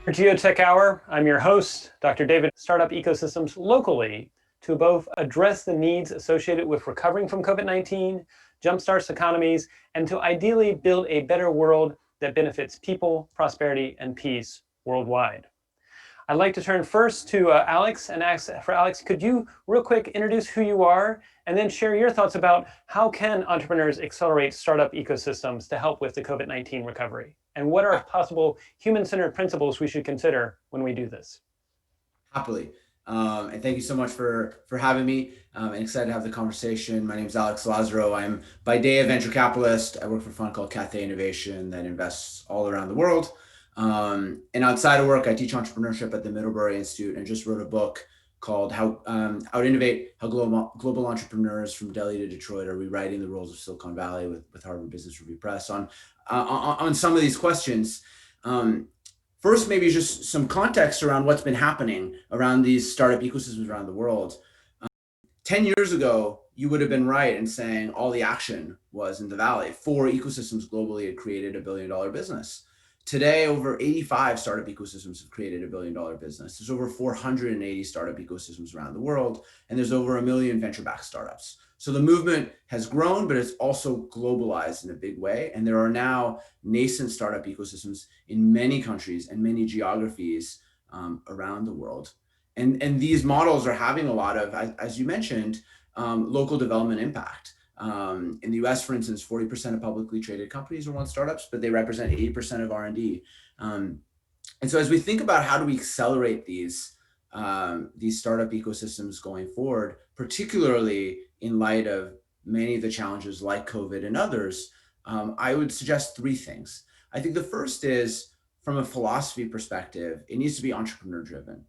Geotech Hour. I'm your host, Dr. David. Startup ecosystems locally to both address the needs associated with recovering from COVID-19, jumpstarts economies, and to ideally build a better world that benefits people, prosperity, and peace worldwide. I'd like to turn first to Alex and ask for Alex, could you real quick introduce who you are and then share your thoughts about how can entrepreneurs accelerate startup ecosystems to help with the COVID-19 recovery? And what are possible human-centered principles we should consider when we do this? Happily. And thank you so much for having me. I'm excited to have the conversation. My name is Alex Lazaro. I'm by day a venture capitalist. I work for a fund called To Catalyze Innovation that invests all around the world. And outside of work, I teach entrepreneurship at the Middlebury Institute and just wrote a book called How to Innovate, How Global Entrepreneurs from Delhi to Detroit are Rewriting the Rules of Silicon Valley with Harvard Business Review Press on some of these questions. First, maybe just some context around what's been happening around these startup ecosystems around the world. 10 years ago, you would have been right in saying all the action was in the Valley. 4 ecosystems globally had created $1 billion business. Today, over 85 startup ecosystems have created $1 billion business. There's over 480 startup ecosystems around the world, and there's over 1 million venture-backed startups. So the movement has grown, but it's also globalized in a big way. And there are now nascent startup ecosystems in many countries and many geographies around the world. And these models are having a lot of, as you mentioned, local development impact. In the US, for instance, 40% of publicly traded companies are once startups, but they represent 80% of R&D. And so as we think about how do we accelerate these startup ecosystems going forward, particularly in light of many of the challenges like COVID and others, I would suggest 3 things. I think the first is, from a philosophy perspective, it needs to be entrepreneur driven.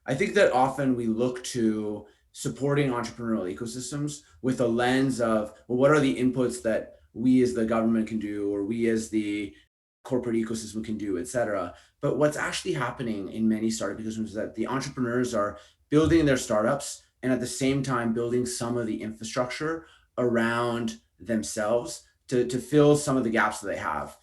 I think that often we look to supporting entrepreneurial ecosystems with a lens of, well, what are the inputs that we as the government can do, or we as the corporate ecosystem can do, et cetera. But what's actually happening in many startup ecosystems is that the entrepreneurs are building their startups and at the same time building some of the infrastructure around themselves to fill some of the gaps that they have.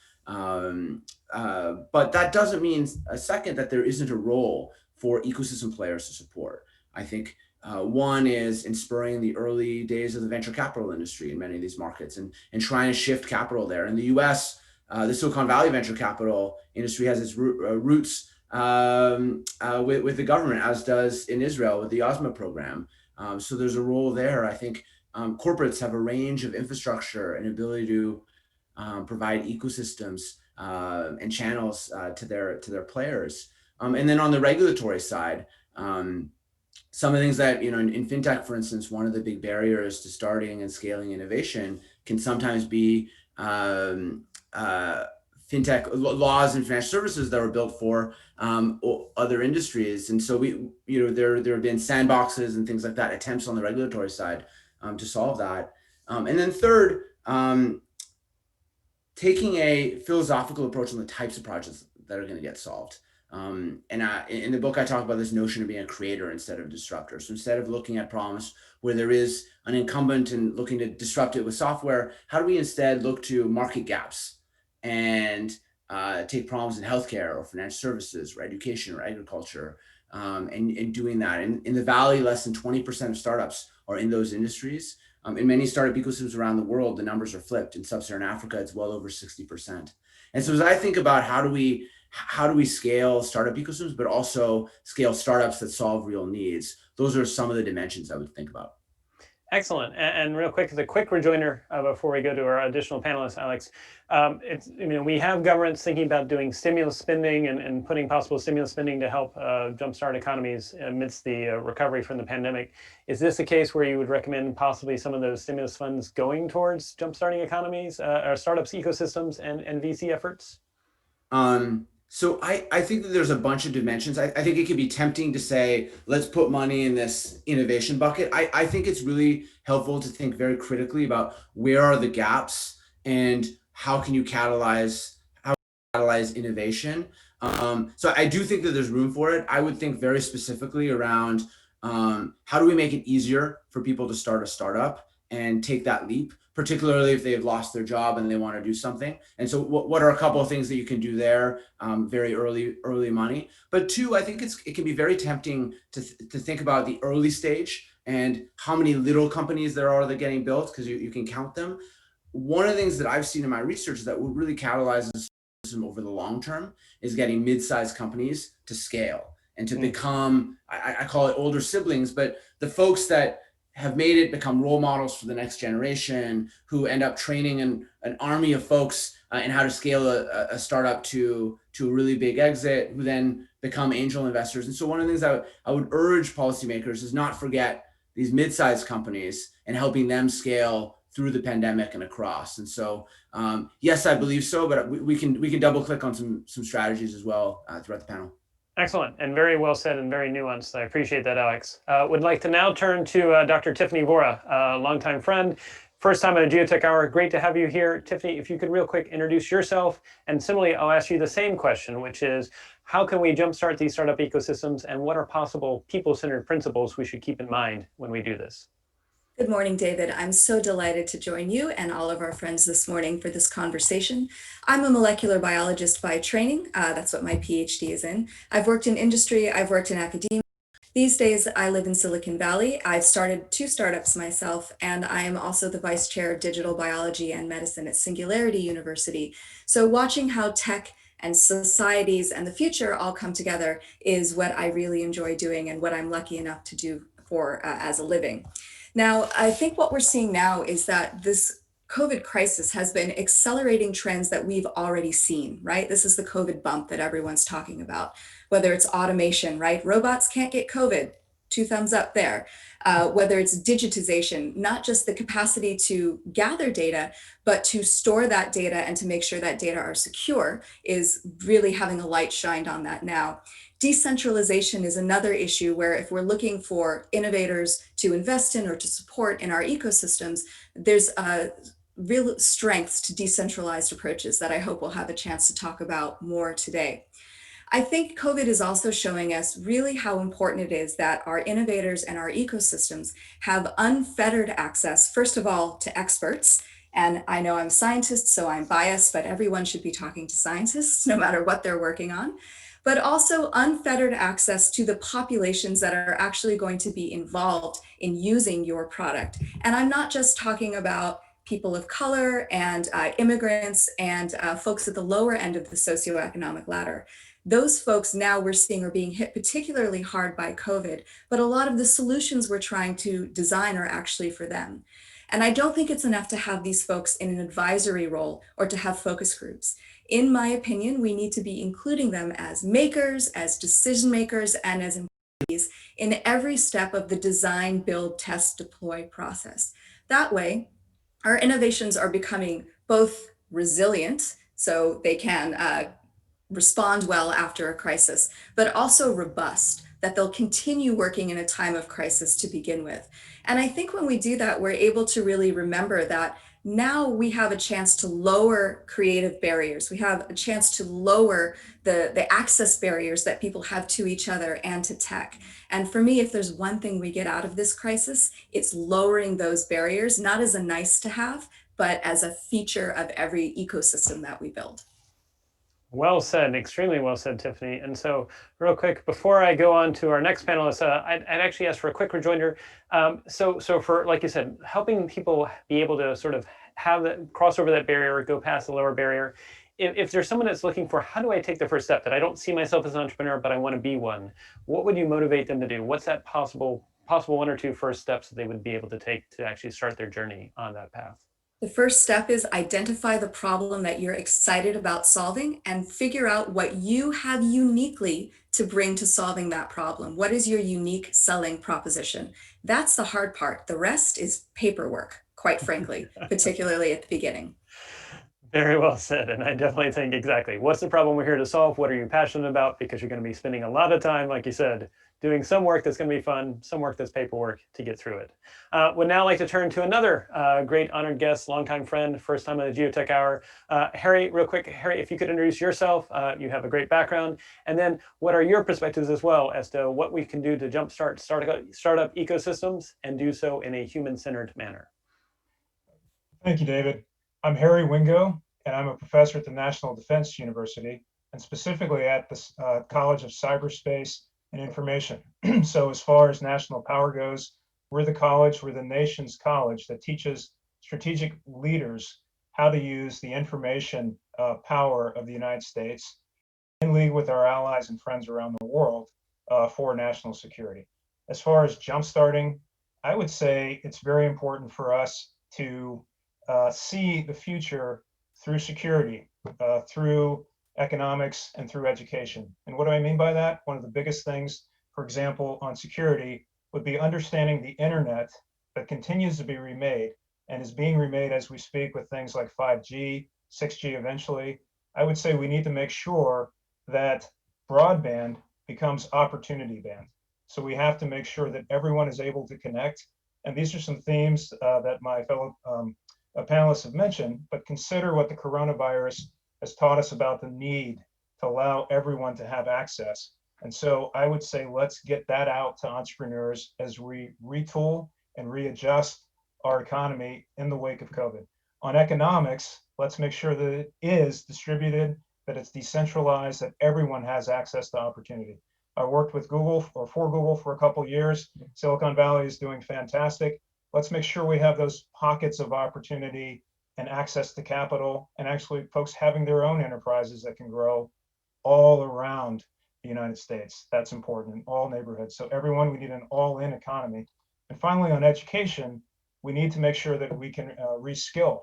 But that doesn't mean a second that there isn't a role for ecosystem players to support. I think one is in spurring the early days of the venture capital industry in many of these markets and trying to shift capital there. In the US, the Silicon Valley venture capital industry has its roots with the government, as does in Israel with the OSMA program. So there's a role there. I think corporates have a range of infrastructure and ability to provide ecosystems and channels to their players. And then on the regulatory side, some of the things that, in fintech, for instance, one of the big barriers to starting and scaling innovation can sometimes be fintech laws and financial services that were built for other industries. And so there have been sandboxes and things like that, attempts on the regulatory side to solve that. And then third, taking a philosophical approach on the types of projects that are going to get solved. And in the book, I talk about this notion of being a creator instead of a disruptor. So instead of looking at problems where there is an incumbent and looking to disrupt it with software, how do we instead look to market gaps and take problems in healthcare or financial services or education or agriculture and doing that. In the Valley, less than 20% of startups are in those industries. In many startup ecosystems around the world, the numbers are flipped. In sub-Saharan Africa, it's well over 60%. And so as I think about how do we scale startup ecosystems, but also scale startups that solve real needs, those are some of the dimensions I would think about. Excellent. And real quick, as a quick rejoinder before we go to our additional panelists, Alex, we have governments thinking about doing stimulus spending and putting possible stimulus spending to help jumpstart economies amidst the recovery from the pandemic. Is this a case where you would recommend possibly some of those stimulus funds going towards jumpstarting economies, or startups, ecosystems, and VC efforts? So I think that there's a bunch of dimensions. I think it could be tempting to say, let's put money in this innovation bucket. I think it's really helpful to think very critically about where are the gaps and how can you catalyze innovation. So I do think that there's room for it. I would think very specifically around how do we make it easier for people to start a startup and take that leap, particularly if they've lost their job and they want to do something. And so what are a couple of things that you can do there? Very early money. But two, I think it can be very tempting to think about the early stage and how many little companies there are that are getting built, because you can count them. One of the things that I've seen in my research that would really catalyze this over the long term is getting mid-sized companies to scale and to become, I call it older siblings, but the folks that have made it become role models for the next generation, who end up training an army of folks in how to scale a startup to a really big exit, who then become angel investors. And so one of the things I would urge policymakers is not forget these mid-sized companies and helping them scale through the pandemic and across. And so, yes, I believe so, but we can double click on some strategies as well throughout the panel. Excellent, and very well said and very nuanced. I appreciate that, Alex. Would like to now turn to Dr. Tiffany Vora, a longtime friend, first time at a Geotech Hour. Great to have you here. Tiffany, if you could real quick introduce yourself, and similarly, I'll ask you the same question, which is, how can we jumpstart these startup ecosystems, and what are possible people-centered principles we should keep in mind when we do this? Good morning, David. I'm so delighted to join you and all of our friends this morning for this conversation. I'm a molecular biologist by training. That's what my PhD is in. I've worked in industry, I've worked in academia. These days, I live in Silicon Valley. I've started 2 startups myself, and I am also the vice chair of digital biology and medicine at Singularity University. So watching how tech and societies and the future all come together is what I really enjoy doing and what I'm lucky enough to do for as a living. Now, I think what we're seeing now is that this COVID crisis has been accelerating trends that we've already seen, right? This is the COVID bump that everyone's talking about, whether it's automation, right? Robots can't get COVID, 2 thumbs up there. Whether it's digitization, not just the capacity to gather data, but to store that data and to make sure that data are secure, is really having a light shined on that now. Decentralization is another issue where if we're looking for innovators to invest in or to support in our ecosystems, there's real strengths to decentralized approaches that I hope we'll have a chance to talk about more today. I think COVID is also showing us really how important it is that our innovators and our ecosystems have unfettered access, first of all, to experts. And I know I'm a scientist, so I'm biased, but everyone should be talking to scientists no matter what they're working on. But also unfettered access to the populations that are actually going to be involved in using your product. And I'm not just talking about people of color and immigrants and folks at the lower end of the socioeconomic ladder. Those folks now we're seeing are being hit particularly hard by COVID, but a lot of the solutions we're trying to design are actually for them. And I don't think it's enough to have these folks in an advisory role or to have focus groups. In my opinion, we need to be including them as makers, as decision makers, and as employees in every step of the design, build, test, deploy process. That way, our innovations are becoming both resilient, so they can respond well after a crisis, but also robust, that they'll continue working in a time of crisis to begin with. And I think when we do that, we're able to really remember that now we have a chance to lower creative barriers. We have a chance to lower the access barriers that people have to each other and to tech. And for me, if there's one thing we get out of this crisis, it's lowering those barriers, not as a nice to have, but as a feature of every ecosystem that we build. Well said, extremely well said, Tiffany. And so real quick, before I go on to our next panelist, I'd actually ask for a quick rejoinder. So for, like you said, helping people be able to sort of have that, cross over that barrier, go past the lower barrier. If there's someone that's looking for, how do I take the first step, that I don't see myself as an entrepreneur, but I want to be one, what would you motivate them to do? What's that possible 1 or 2 first steps that they would be able to take to actually start their journey on that path? The first step is identify the problem that you're excited about solving and figure out what you have uniquely to bring to solving that problem. What is your unique selling proposition? That's the hard part. The rest is paperwork, quite frankly, particularly at the beginning. Very well said. And I definitely think exactly, what's the problem we're here to solve? What are you passionate about? Because you're going to be spending a lot of time, like you said, doing some work that's going to be fun, some work that's paperwork to get through it. Would now like to turn to another great honored guest, longtime friend, first time on the Geotech Hour. Harry, real quick, Harry, if you could introduce yourself, you have a great background, and then what are your perspectives as well as to what we can do to jumpstart startup ecosystems and do so in a human-centered manner? Thank you, David. I'm Harry Wingo, and I'm a professor at the National Defense University, and specifically at the College of Cyberspace and Information. So as far as national power goes, we're the nation's college that teaches strategic leaders how to use the information power of the United States in league with our allies and friends around the world for national security. As far as jumpstarting, I would say it's very important for us to see the future through security, through economics, and through education. And what do I mean by that? One of the biggest things, for example, on security would be understanding the internet that continues to be remade and is being remade as we speak with things like 5G, 6G eventually. I would say we need to make sure that broadband becomes opportunity band. So we have to make sure that everyone is able to connect. And these are some themes that my fellow panelists have mentioned, but consider what the coronavirus has taught us about the need to allow everyone to have access. And so I would say, let's get that out to entrepreneurs as we retool and readjust our economy in the wake of COVID. On economics, let's make sure that it is distributed, that it's decentralized, that everyone has access to opportunity. I worked with Google or for Google for a couple of years. Silicon Valley is doing fantastic. Let's make sure we have those pockets of opportunity and access to capital, and actually folks having their own enterprises that can grow all around the United States. That's important in all neighborhoods. So everyone, we need an all-in economy. And finally, on education, we need to make sure that we can reskill.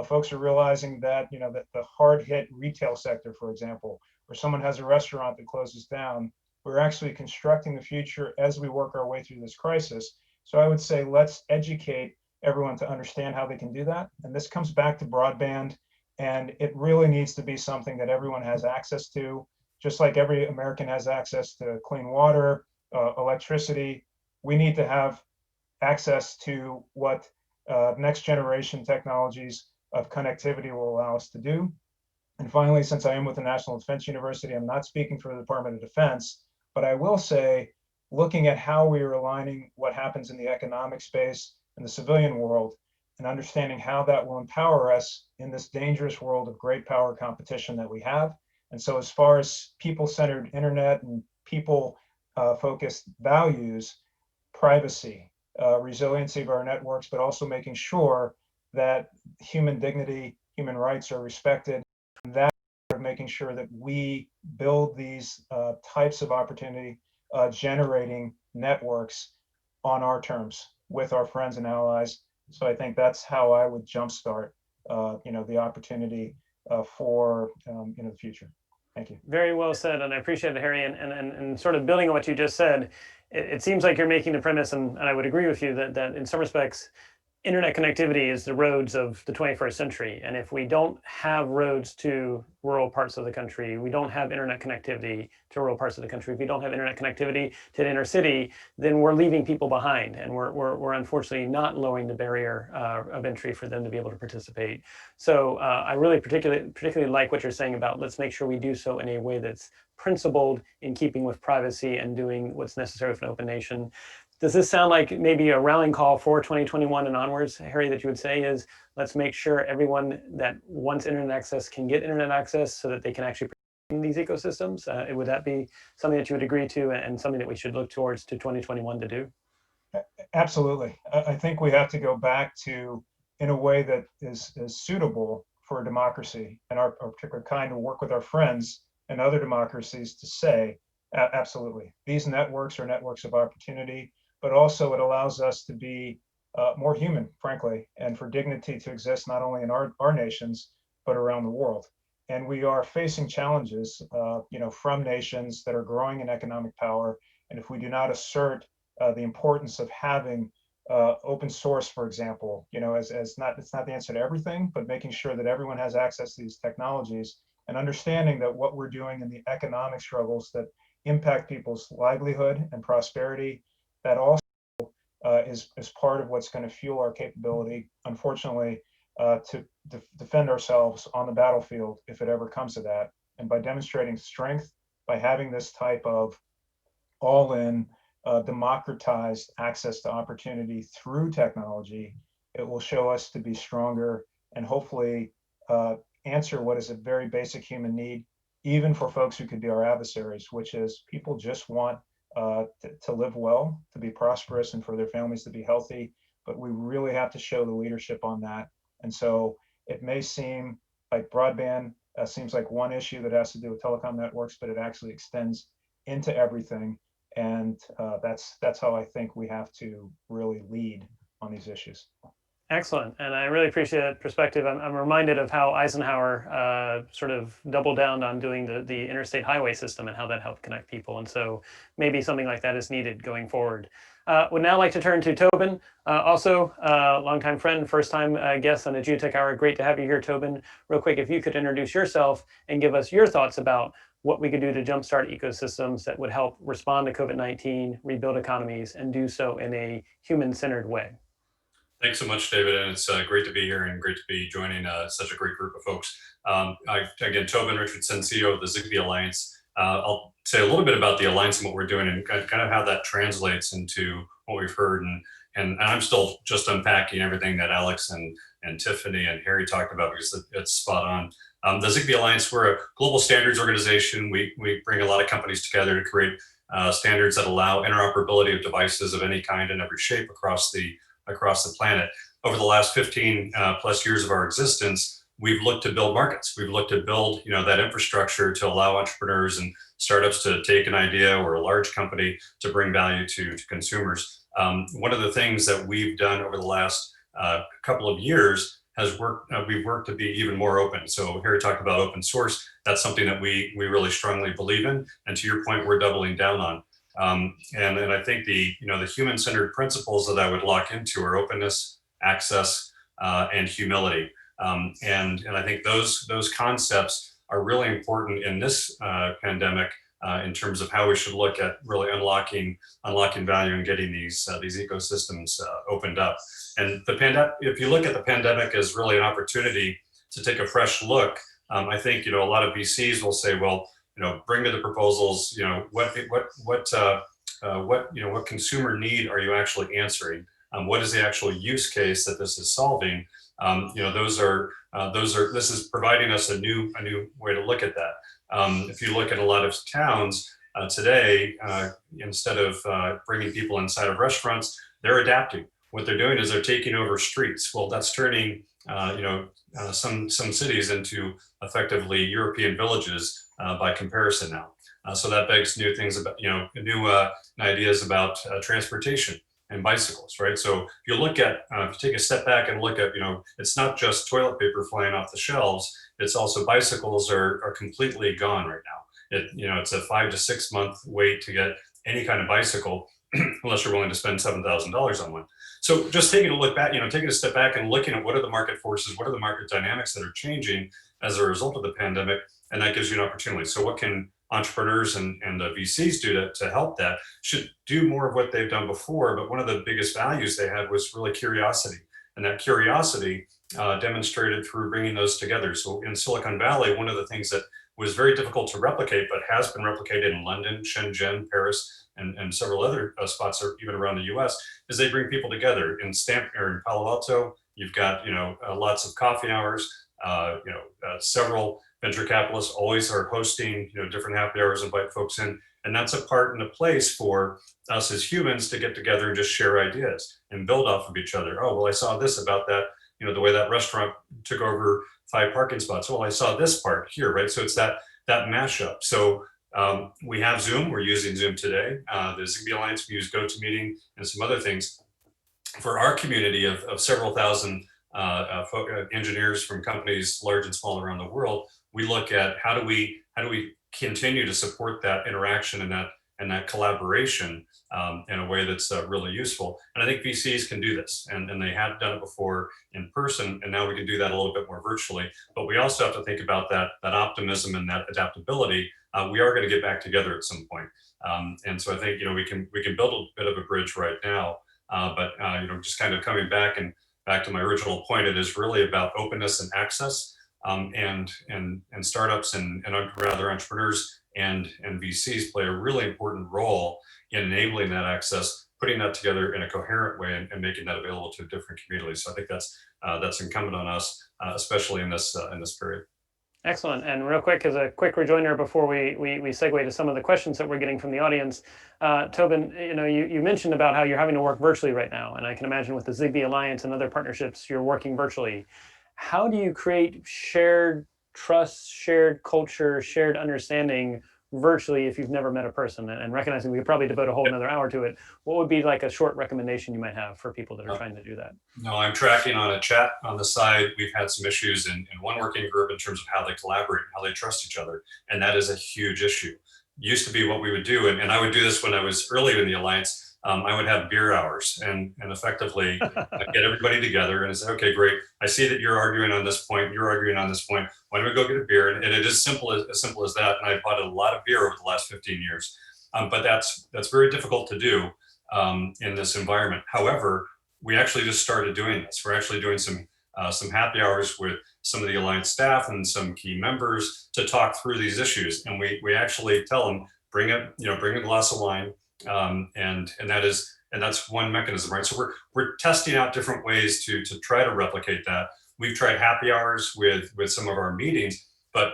Folks are realizing that, that the hard-hit retail sector, for example, where someone has a restaurant that closes down, we're actually constructing the future as we work our way through this crisis. So I would say, let's educate everyone to understand how they can do that. And this comes back to broadband, and it really needs to be something that everyone has access to, just like every American has access to clean water, electricity. We need to have access to what next generation technologies of connectivity will allow us to do. And finally, since I am with the National Defense University, I'm not speaking for the Department of Defense, but I will say, looking at how we are aligning what happens in the economic space and the civilian world, and understanding how that will empower us in this dangerous world of great power competition that we have. And so as far as people-centered internet and people-focused values, privacy, resiliency of our networks, but also making sure that human dignity, human rights are respected. And that of making sure that we build these types of opportunity generating networks on our terms with our friends and allies. So I think that's how I would jumpstart, the opportunity for the future. Thank you. Very well said, and I appreciate it, Harry. And sort of building on what you just said, it seems like you're making the premise, and I would agree with you that in some respects, internet connectivity is the roads of the 21st century. And if we don't have roads to rural parts of the country, we don't have internet connectivity to rural parts of the country, if we don't have internet connectivity to the inner city, then we're leaving people behind. And we're unfortunately not lowering the barrier of entry for them to be able to participate. So I really particularly like what you're saying about let's make sure we do so in a way that's principled, in keeping with privacy and doing what's necessary for an open nation. Does this sound like maybe a rallying call for 2021 and onwards, Harry, that you would say is let's make sure everyone that wants internet access can get internet access so that they can actually participate in these ecosystems? Would that be something that you would agree to and something that we should look towards to 2021 to do? Absolutely. I think we have to go back to, in a way that is suitable for a democracy and our particular kind, to work with our friends and other democracies to say, absolutely, these networks are networks of opportunity, but also it allows us to be more human, frankly, and for dignity to exist not only in our nations, but around the world. And we are facing challenges, from nations that are growing in economic power. And if we do not assert the importance of having open source, for example, it's not the answer to everything, but making sure that everyone has access to these technologies and understanding that what we're doing in the economic struggles that impact people's livelihood and prosperity, that also is part of what's going to fuel our capability, unfortunately, to defend ourselves on the battlefield if it ever comes to that. And by demonstrating strength, by having this type of all-in democratized access to opportunity through technology, It will show us to be stronger and hopefully answer what is a very basic human need, even for folks who could be our adversaries, which is people just want to live well, to be prosperous, and for their families to be healthy. But we really have to show the leadership on that. And so it may seem like broadband seems like one issue that has to do with telecom networks, but it actually extends into everything. And that's how I think we have to really lead on these issues. Excellent. And I really appreciate that perspective. I'm reminded of how Eisenhower sort of doubled down on doing the interstate highway system and how that helped connect people. And so maybe something like that is needed going forward. Would now like to turn to Tobin, also longtime friend, first time guest on the Geotech Hour. Great to have you here, Tobin. Real quick, if you could introduce yourself and give us your thoughts about what we could do to jumpstart ecosystems that would help respond to COVID-19, rebuild economies, and do so in a human-centered way. Thanks so much, David, and it's great to be here and great to be joining such a great group of folks. Again, Tobin Richardson, CEO of the Zigbee Alliance. I'll say a little bit about the Alliance and what we're doing and kind of how that translates into what we've heard. And I'm still just unpacking everything that Alex and Tiffany and Harry talked about because it's spot on. The Zigbee Alliance, we're a global standards organization. We bring a lot of companies together to create standards that allow interoperability of devices of any kind and every shape across the planet. Over the last 15 plus years of our existence, we've looked to build markets. We've looked to build, that infrastructure to allow entrepreneurs and startups to take an idea or a large company to bring value to consumers. One of the things that we've done over the last couple of years has we've worked to be even more open. So Harry talked about open source. That's something that we really strongly believe in. And to your point, we're doubling down on. And I think the human-centered principles that I would lock into are openness, access, and humility. And I think those concepts are really important in this pandemic in terms of how we should look at really unlocking value and getting these ecosystems opened up. And if you look at the pandemic as really an opportunity to take a fresh look, I think a lot of VCs will say, well, bring me the proposals. What consumer need are you actually answering? What is the actual use case that this is solving? This is providing us a new way to look at that. If you look at a lot of towns today, instead of bringing people inside of restaurants, they're adapting. What they're doing is they're taking over streets. Well, that's turning some cities into effectively European villages by comparison now. So that begs new things about, new ideas about transportation and bicycles, right? So if you look at, if you take a step back and look at, it's not just toilet paper flying off the shelves, it's also bicycles are completely gone right now. It's a 5 to 6 month wait to get any kind of bicycle, unless you're willing to spend $7,000 on one. So just taking a look back, taking a step back and looking at what are the market forces, what are the market dynamics that are changing as a result of the pandemic, and that gives you an opportunity. So what can entrepreneurs and the VCs do to help that? Should do more of what they've done before, but one of the biggest values they had was really curiosity. And that curiosity demonstrated through bringing those together. So in Silicon Valley, one of the things that was very difficult to replicate, but has been replicated in London, Shenzhen, Paris, and several other spots, or even around the US, is they bring people together. In Palo Alto, you've got lots of coffee hours. Several venture capitalists always are hosting different happy hours, invite folks in, and that's a part and a place for us as humans to get together and just share ideas and build off of each other. Oh, well, I saw this about that, the way that restaurant took over 5 parking spots. Well, I saw this part here, right? So it's that mashup. So we have Zoom. We're using Zoom today. The Zigbee Alliance, we use GoToMeeting and some other things. For our community of several thousand engineers from companies large and small around the world, we look at how do we continue to support that interaction and that collaboration in a way that's really useful. And I think VCs can do this, and they have done it before in person, and now we can do that a little bit more virtually. But we also have to think about that optimism and that adaptability. We are going to get back together at some point, and so I think we can build a bit of a bridge right now. But just kind of coming back to my original point, it is really about openness and access, and startups and rather entrepreneurs and VCs play a really important role in enabling that access, putting that together in a coherent way and making that available to different communities. So I think that's incumbent on us, especially in this period. Excellent. And real quick, as a quick rejoinder before we segue to some of the questions that we're getting from the audience, Tobin, you mentioned about how you're having to work virtually right now, and I can imagine with the Zigbee Alliance and other partnerships, you're working virtually. How do you create shared trust, shared culture, shared understanding virtually if you've never met a person? And recognizing we could probably devote a whole another hour to it, what would be like a short recommendation you might have for people that are trying to do that? No, I'm tracking on a chat on the side. We've had some issues in one working group in terms of how they collaborate, how they trust each other. And that is a huge issue. Used to be what we would do. And I would do this when I was early in the Alliance. I would have beer hours and effectively get everybody together and say, okay, great. I see that you're arguing on this point. You're arguing on this point. Why don't we go get a beer? And it is simple as simple as that. And I bought a lot of beer over the last 15 years. But that's very difficult to do in this environment. However, we actually just started doing this. We're actually doing some happy hours with some of the Alliance staff and some key members to talk through these issues. And we actually tell them, bring a glass of wine. And that's one mechanism, right? So we're testing out different ways to try to replicate that. We've tried happy hours with some of our meetings, but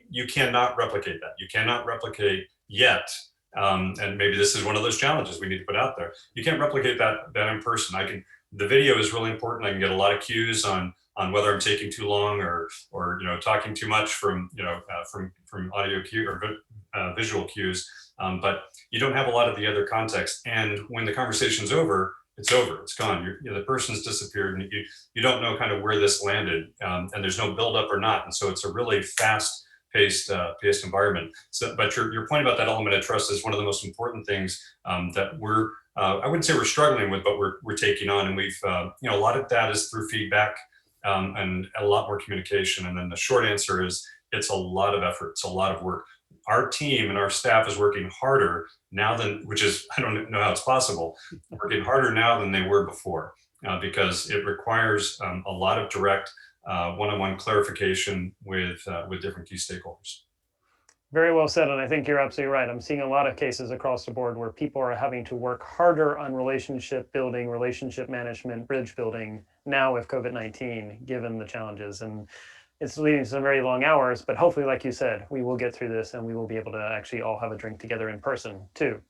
you cannot replicate that. You cannot replicate yet. And maybe this is one of those challenges we need to put out there. You can't replicate that in person. The video is really important. I can get a lot of cues on whether I'm taking too long or talking too much from audio cue or visual cues. But you don't have a lot of the other context. And when the conversation's over, it's over. It's gone. The person's disappeared, and you don't know kind of where this landed. And there's no buildup or not. And so it's a really fast-paced environment. So, but your point about that element of trust is one of the most important things that we're. I wouldn't say we're struggling with, but we're taking on, and we've a lot of that is through feedback and a lot more communication. And then the short answer is it's a lot of effort. It's a lot of work. Our team and our staff is working harder now which is, I don't know how it's possible, working harder now than they were before because it requires a lot of direct one-on-one clarification with different key stakeholders. Very well said, and I think you're absolutely right. I'm seeing a lot of cases across the board where people are having to work harder on relationship building, relationship management, bridge building now with COVID-19, given the challenges. And it's leading to some very long hours, but hopefully, like you said, we will get through this and we will be able to actually all have a drink together in person too.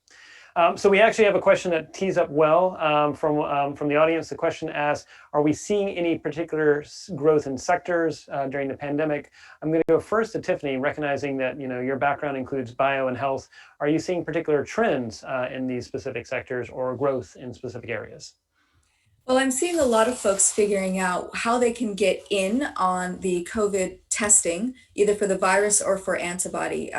So we actually have a question that tees up well from the audience. The question asks, are we seeing any particular growth in sectors during the pandemic? I'm going to go first to Tiffany, recognizing that your background includes bio and health. Are you seeing particular trends in these specific sectors or growth in specific areas? Well, I'm seeing a lot of folks figuring out how they can get in on the COVID testing, either for the virus or for antibody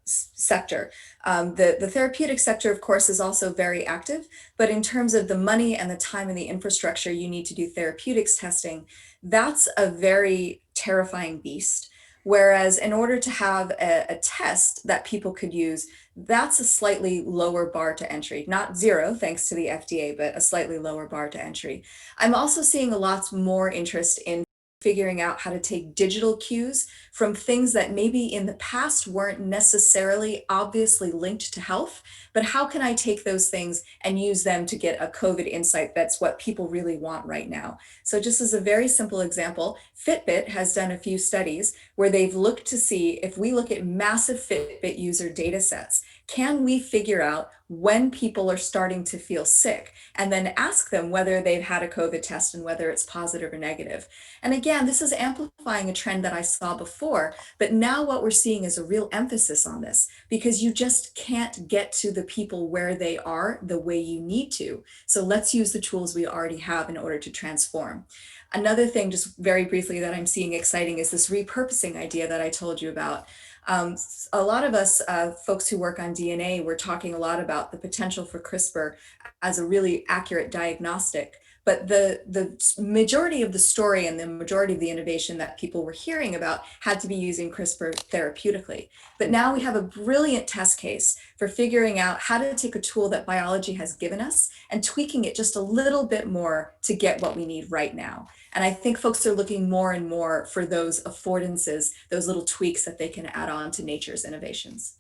sector. The therapeutic sector, of course, is also very active, but in terms of the money and the time and the infrastructure you need to do therapeutics testing, that's a very terrifying beast. Whereas in order to have a test that people could use, that's a slightly lower bar to entry. Not zero, thanks to the FDA, but a slightly lower bar to entry. I'm also seeing a lot more interest in figuring out how to take digital cues from things that maybe in the past weren't necessarily obviously linked to health, but how can I take those things and use them to get a COVID insight that's what people really want right now? So just as a very simple example, Fitbit has done a few studies where they've looked to see if we look at massive Fitbit user data sets, can we figure out when people are starting to feel sick and then ask them whether they've had a COVID test and whether it's positive or negative. And again, this is amplifying a trend that I saw before, but now what we're seeing is a real emphasis on this because you just can't get to the people where they are the way you need to. So let's use the tools we already have in order to transform. Another thing, just very briefly, that I'm seeing exciting is this repurposing idea that I told you about. A lot of us folks who work on DNA, we're talking a lot about the potential for CRISPR as a really accurate diagnostic. But the majority of the story and the majority of the innovation that people were hearing about had to be using CRISPR therapeutically. But now we have a brilliant test case for figuring out how to take a tool that biology has given us and tweaking it just a little bit more to get what we need right now. And I think folks are looking more and more for those affordances, those little tweaks that they can add on to nature's innovations.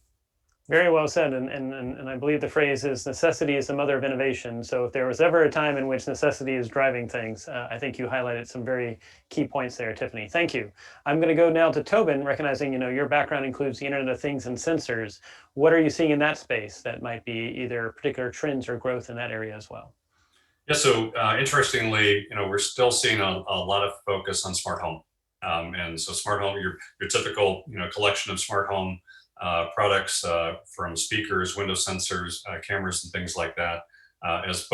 Very well said, and I believe the phrase is necessity is the mother of innovation. So if there was ever a time in which necessity is driving things, I think you highlighted some very key points there, Tiffany. Thank you. I'm going to go now to Tobin, recognizing your background includes the Internet of Things and sensors. What are you seeing in that space that might be either particular trends or growth in that area as well? Yeah, so interestingly, we're still seeing a lot of focus on smart home. And so smart home, your typical collection of smart home products from speakers, window sensors, cameras, and things like that. As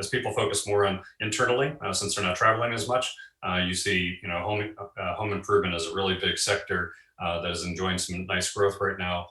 people focus more on internally, since they're not traveling as much, you see home improvement as a really big sector that is enjoying some nice growth right now,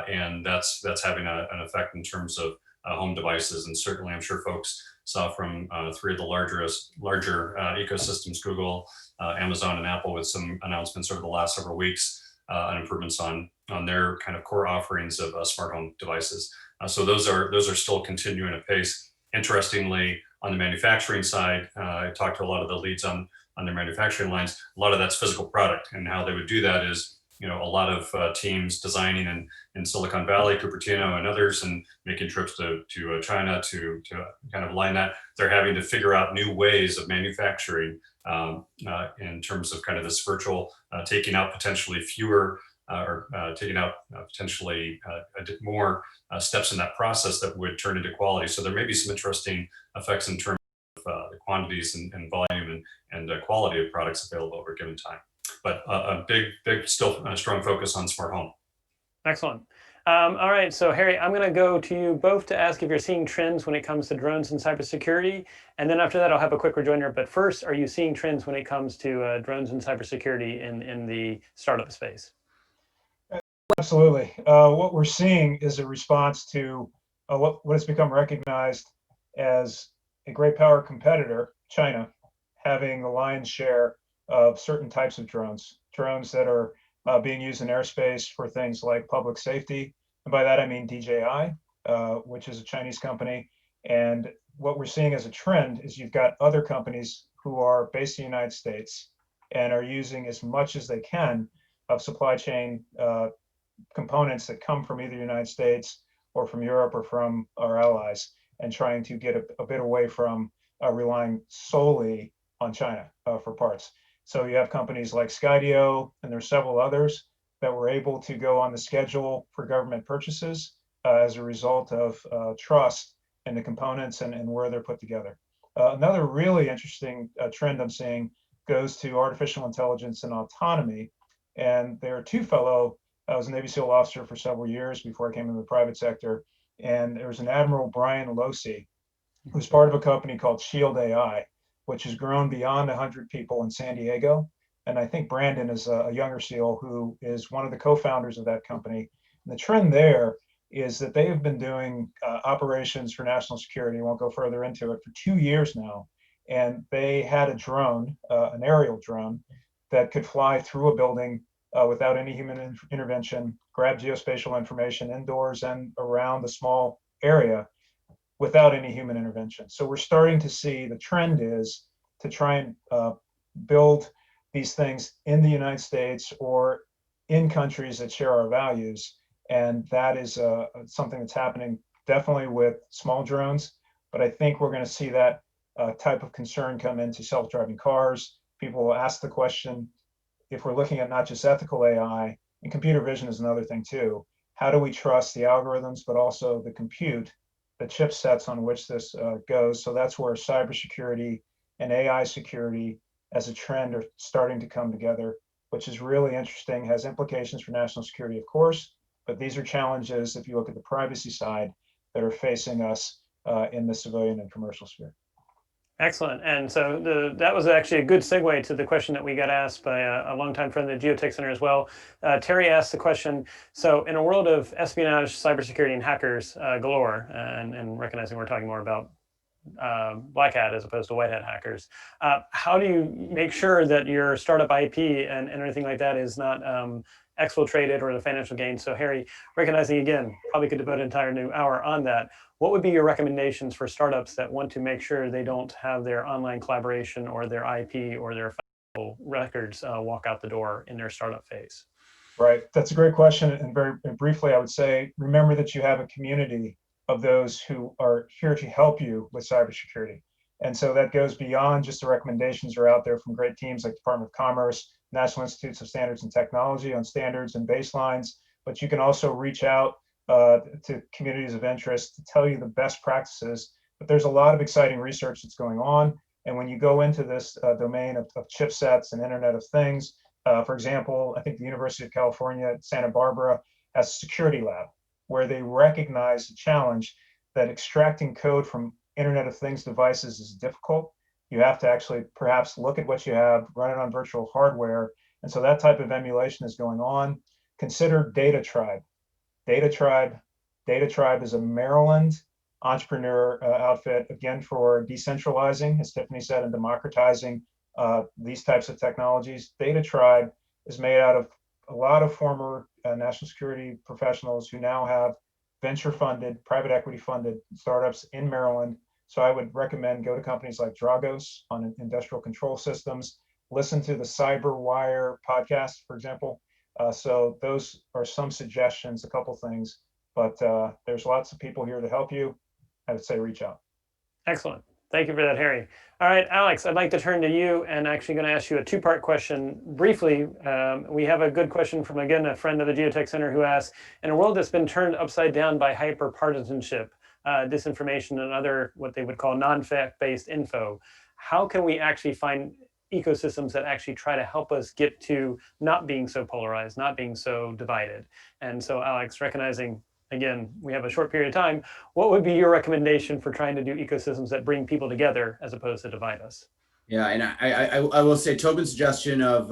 and that's having an effect in terms of home devices. And certainly, I'm sure folks saw from three of the larger ecosystems, Google, Amazon, and Apple, with some announcements over the last several weeks on improvements on their kind of core offerings of smart home devices. So those are still continuing at pace. Interestingly, on the manufacturing side, I talked to a lot of the leads on their manufacturing lines. A lot of that's physical product, and how they would do that is a lot of teams designing in Silicon Valley, Cupertino, and others, and making trips to China to kind of line that. They're having to figure out new ways of manufacturing in terms of kind of this virtual, taking out potentially fewer or taking out potentially more steps in that process that would turn into quality. So there may be some interesting effects in terms of the quantities and volume and quality of products available over a given time. But a big, still strong focus on smart home. Excellent. All right, so Harry, I'm going to go to you both to ask if you're seeing trends when it comes to drones and cybersecurity, and then after that, I'll have a quick rejoinder. But first, are you seeing trends when it comes to drones and cybersecurity in the startup space? Absolutely. What we're seeing is a response to what has become recognized as a great power competitor, China, having the lion's share of certain types of drones that are being used in airspace for things like public safety. And by that, I mean DJI, which is a Chinese company. And what we're seeing as a trend is you've got other companies who are based in the United States and are using as much as they can of supply chain components that come from either the United States or from Europe or from our allies, and trying to get a bit away from relying solely on China for parts. So you have companies like Skydio, and there's several others that were able to go on the schedule for government purchases as a result of trust in the components and where they're put together. Another really interesting trend I'm seeing goes to artificial intelligence and autonomy. And there are two fellow, I was a Navy SEAL officer for several years before I came into the private sector. And there was an Admiral Brian Losey, who's part of a company called Shield AI, which has grown beyond 100 people in San Diego. And I think Brandon is a younger SEAL who is one of the co-founders of that company. And the trend there is that they have been doing operations for national security. I won't go further into it, for 2 years now. And they had a drone, an aerial drone, that could fly through a building without any human intervention, grab geospatial information indoors and around a small area without any human intervention. So we're starting to see the trend is to try and build these things in the United States or in countries that share our values. And that is something that's happening definitely with small drones. But I think we're going to see that type of concern come into self-driving cars. People will ask the question, if we're looking at not just ethical AI, and computer vision is another thing too, how do we trust the algorithms, but also the compute, the chipsets on which this goes? So that's where cybersecurity and AI security as a trend are starting to come together, which is really interesting, has implications for national security, of course, but these are challenges, if you look at the privacy side, that are facing us in the civilian and commercial sphere. Excellent. And so that was actually a good segue to the question that we got asked by a longtime friend of the Geotech Center as well. Terry asked the question, so in a world of espionage, cybersecurity, and hackers galore, and recognizing we're talking more about black hat as opposed to white hat hackers, how do you make sure that your startup IP and everything like that is not exfiltrated or the financial gain? So Harry, recognizing again, probably could devote an entire new hour on that. What would be your recommendations for startups that want to make sure they don't have their online collaboration or their IP or their financial records walk out the door in their startup phase? Right. That's a great question. And very briefly, I would say, remember that you have a community of those who are here to help you with cybersecurity. And so that goes beyond just the recommendations are out there from great teams like Department of Commerce, National Institutes of Standards and Technology on standards and baselines, but you can also reach out to communities of interest to tell you the best practices. But there's a lot of exciting research that's going on. And when you go into this domain of chipsets and Internet of Things, for example, I think the University of California at Santa Barbara has a security lab where they recognize the challenge that extracting code from Internet of Things devices is difficult. You have to actually perhaps look at what you have, run it on virtual hardware. And so that type of emulation is going on. Consider Data Tribe. Data Tribe. Data Tribe is a Maryland entrepreneur outfit, again, for decentralizing, as Tiffany said, and democratizing these types of technologies. Data Tribe is made out of a lot of former national security professionals who now have venture funded, private equity funded startups in Maryland. So I would recommend go to companies like Dragos on industrial control systems, listen to the CyberWire podcast, for example. So those are some suggestions, a couple things, but there's lots of people here to help you. I would say reach out. Excellent. Thank you for that, Harry. All right, Alex, I'd like to turn to you and actually going to ask you a two-part question. Briefly, we have a good question from, again, a friend of the Geotech Center who asks, in a world that's been turned upside down by hyper-partisanship, disinformation, and other what they would call non-fact-based info, how can we actually find ecosystems that actually try to help us get to not being so polarized, not being so divided? And so, Alex, recognizing, again, we have a short period of time, what would be your recommendation for trying to do ecosystems that bring people together as opposed to divide us? Yeah, and I will say Tobin's suggestion of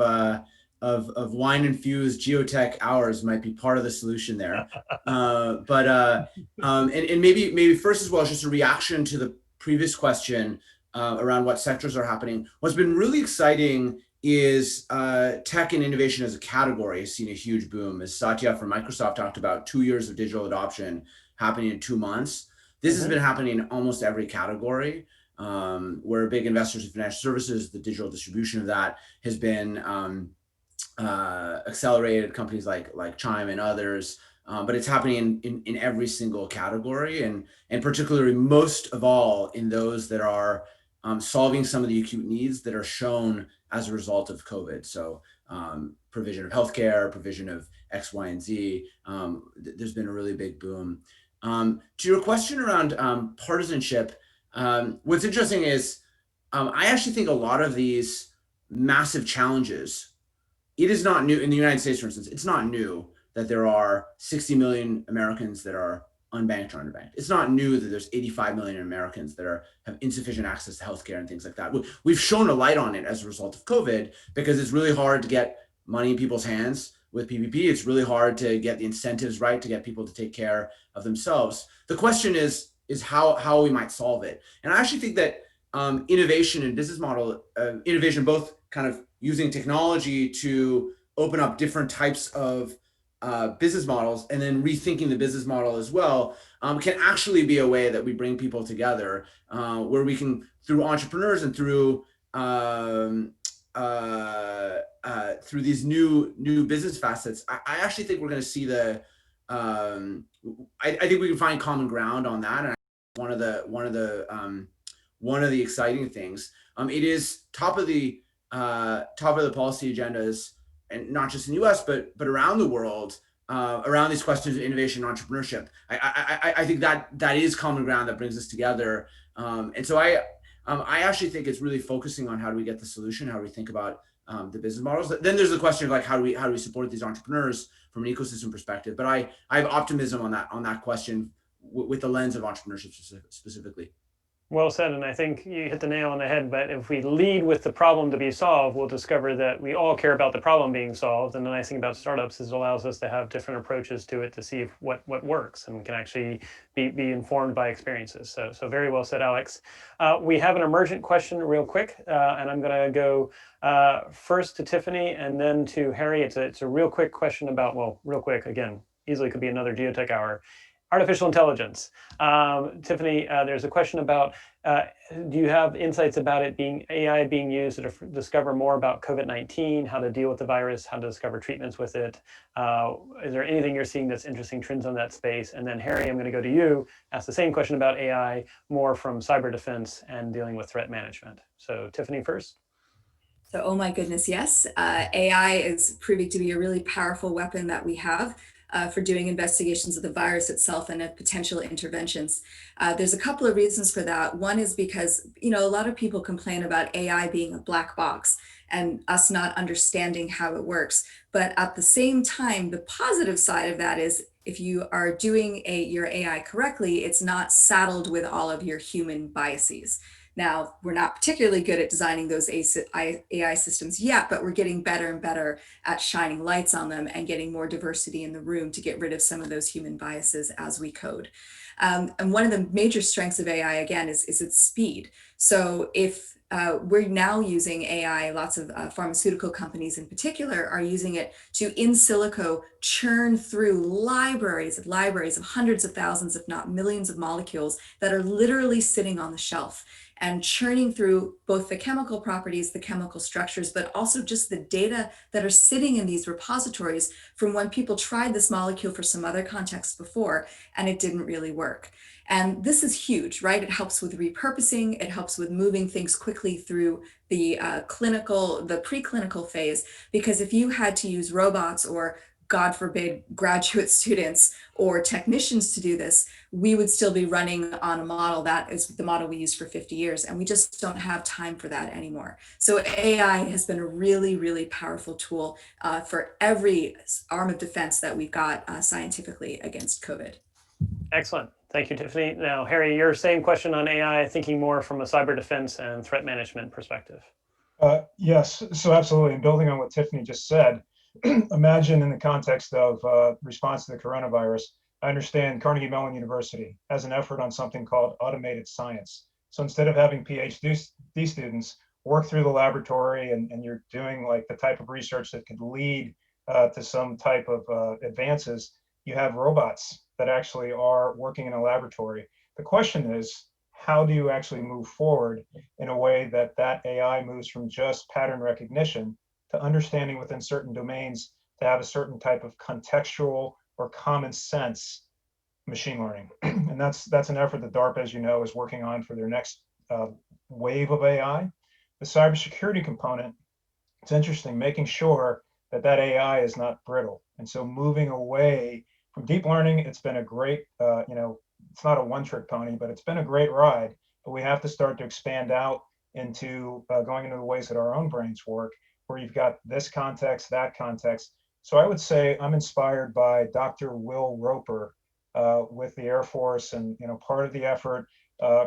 wine infused geotech hours might be part of the solution there. And maybe first as well, just a reaction to the previous question around what sectors are happening. What's been really exciting is tech and innovation as a category has seen a huge boom. As Satya from Microsoft talked about, 2 years of digital adoption happening in 2 months. This has been happening in almost every category. Where big investors in financial services, the digital distribution of that has been accelerated, companies like Chime and others, but it's happening in every single category, and particularly most of all in those that are solving some of the acute needs that are shown as a result of COVID. So provision of healthcare, provision of X, Y, and Z, there's been a really big boom. To your question around partisanship, what's interesting is I actually think a lot of these massive challenges, it is not new in the United States, for instance, it's not new that there are 60 million Americans that are unbanked or underbanked. It's not new that there's 85 million Americans that have insufficient access to healthcare and things like that. We've shown a light on it as a result of COVID because it's really hard to get money in people's hands with PPP. It's really hard to get the incentives right to get people to take care of themselves. The question is how we might solve it. And I actually think that innovation and business model, innovation, both kind of using technology to open up different types of business models and then rethinking the business model as well, can actually be a way that we bring people together, where we can, through entrepreneurs and through these new business facets, I actually think we're going to see I think we can find common ground on that. And one of the exciting things, it is top of the policy agendas, and not just in the U.S. but around the world, around these questions of innovation and entrepreneurship. I think that is common ground that brings us together. And so I actually think it's really focusing on how do we get the solution, how do we think about the business models. Then there's the question of like how do we support these entrepreneurs from an ecosystem perspective. But I have optimism on that question with the lens of entrepreneurship specifically. Well said, and I think you hit the nail on the head, but if we lead with the problem to be solved, we'll discover that we all care about the problem being solved. And the nice thing about startups is it allows us to have different approaches to it to see what works, and we can actually be informed by experiences. So very well said, Alex. We have an emergent question real quick, and I'm going to go first to Tiffany and then to Harry. It's a real quick question about, well, real quick, again, easily could be another geotech hour. artificial intelligence. Tiffany, there's a question about, do you have insights about AI being used to discover more about COVID-19, how to deal with the virus, how to discover treatments with it? Is there anything you're seeing that's interesting trends on that space? And then Harry, I'm going to go to you, ask the same question about AI, more from cyber defense and dealing with threat management. So Tiffany first. So, oh my goodness, yes. AI is proving to be a really powerful weapon that we have for doing investigations of the virus itself and of potential interventions. There's a couple of reasons for that. One is because, a lot of people complain about AI being a black box and us not understanding how it works. But at the same time, the positive side of that is if you are doing your AI correctly, it's not saddled with all of your human biases. Now, we're not particularly good at designing those AI systems yet, but we're getting better and better at shining lights on them and getting more diversity in the room to get rid of some of those human biases as we code. And one of the major strengths of AI, again, is its speed. So if we're now using AI, lots of pharmaceutical companies in particular are using it to in silico churn through libraries of hundreds of thousands, if not millions of molecules that are literally sitting on the shelf and churning through both the chemical properties, the chemical structures, but also just the data that are sitting in these repositories from when people tried this molecule for some other context before and it didn't really work. And this is huge, right? It helps with repurposing. It helps with moving things quickly through the preclinical phase, because if you had to use robots or, God forbid, graduate students or technicians to do this, we would still be running on a model that is the model we used for 50 years. And we just don't have time for that anymore. So AI has been a really, really powerful tool for every arm of defense that we've got scientifically against COVID. Excellent. Thank you, Tiffany. Now, Harry, your same question on AI, thinking more from a cyber defense and threat management perspective. Yes, so absolutely. And building on what Tiffany just said, imagine in the context of response to the coronavirus, I understand Carnegie Mellon University has an effort on something called automated science. So instead of having PhD students work through the laboratory and you're doing like the type of research that could lead to some type of advances, you have robots that actually are working in a laboratory. The question is, how do you actually move forward in a way that AI moves from just pattern recognition to understanding within certain domains to have a certain type of contextual or common sense machine learning? And that's an effort that DARPA, as you know, is working on for their next wave of AI. The cybersecurity component, it's interesting, making sure that AI is not brittle. And so moving away from deep learning, it's been a great, it's not a one-trick pony, but it's been a great ride. But we have to start to expand out into going into the ways that our own brains work, where you've got this context, that context. So I would say I'm inspired by Dr. Will Roper with the Air Force, and part of the effort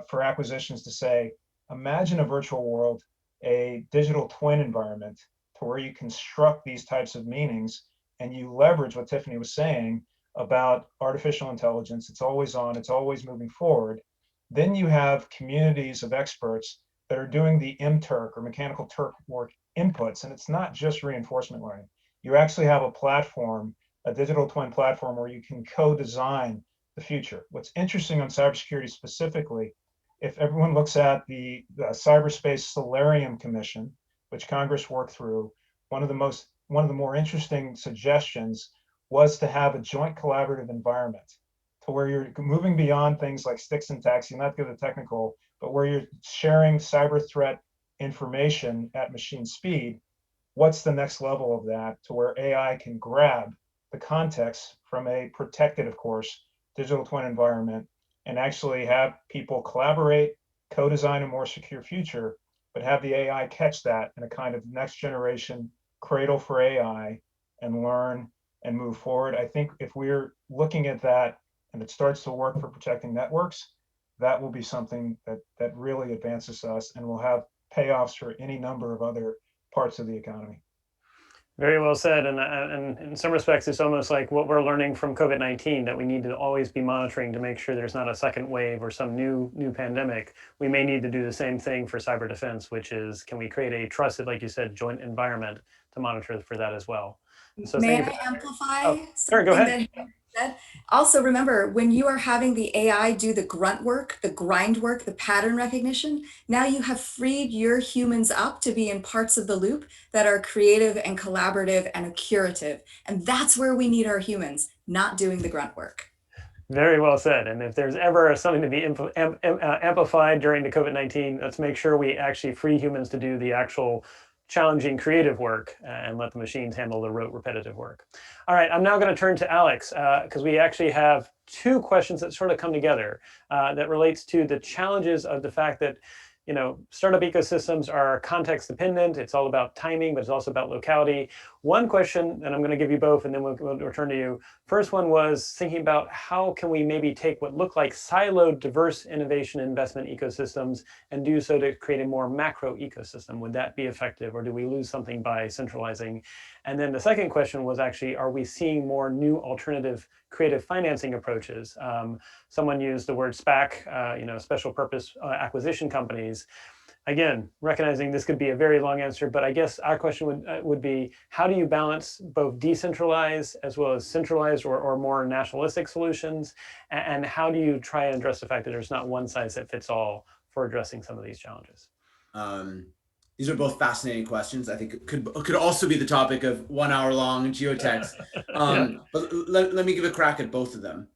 for acquisitions to say, imagine a virtual world, a digital twin environment, to where you construct these types of meanings and you leverage what Tiffany was saying about artificial intelligence. It's always on, it's always moving forward. Then you have communities of experts that are doing the MTurk or mechanical Turk work inputs, and it's not just reinforcement learning. You actually have a platform, a digital twin platform, where you can co-design the future. What's interesting on cybersecurity specifically, if everyone looks at the Cyberspace Solarium Commission, which Congress worked through, one of the more interesting suggestions was to have a joint collaborative environment, to where you're moving beyond things like sticks and tacks, you're not good at technical, but where you're sharing cyber threat information at machine speed. What's the next level of that, to where AI can grab the context from a protected, of course, digital twin environment and actually have people collaborate, co-design a more secure future, but have the AI catch that in a kind of next generation cradle for AI and learn and move forward. I think if we're looking at that and it starts to work for protecting networks, that will be something that really advances us and will have payoffs for any number of other parts of the economy. Very well said. And in some respects, it's almost like what we're learning from COVID-19, that we need to always be monitoring to make sure there's not a second wave or some new pandemic. We may need to do the same thing for cyber defense, which is, can we create a trusted, like you said, joint environment to monitor for that as well? So May I amplify sure, go ahead. that he said? Also, remember, when you are having the AI do the grunt work, the grind work, the pattern recognition, now you have freed your humans up to be in parts of the loop that are creative and collaborative and curative. And that's where we need our humans, not doing the grunt work. Very well said. And if there's ever something to be amplified during the COVID-19, let's make sure we actually free humans to do the actual challenging creative work and let the machines handle the rote repetitive work. All right, I'm now going to turn to Alex because we actually have two questions that sort of come together that relates to the challenges of the fact that startup ecosystems are context dependent. It's all about timing, but it's also about locality. One question, and I'm going to give you both, and then we'll return to you. First one was thinking about how can we maybe take what look like siloed, diverse innovation investment ecosystems and do so to create a more macro ecosystem. Would that be effective, or do we lose something by centralizing? And then the second question was actually, are we seeing more new alternative creative financing approaches? Someone used the word SPAC, special purpose acquisition companies. Again, recognizing this could be a very long answer, but I guess our question would be, how do you balance both decentralized as well as centralized or more nationalistic solutions? And how do you try and address the fact that there's not one size that fits all for addressing some of these challenges? These are both fascinating questions. I think it could also be the topic of 1 hour long geotechs. But let me give a crack at both of them.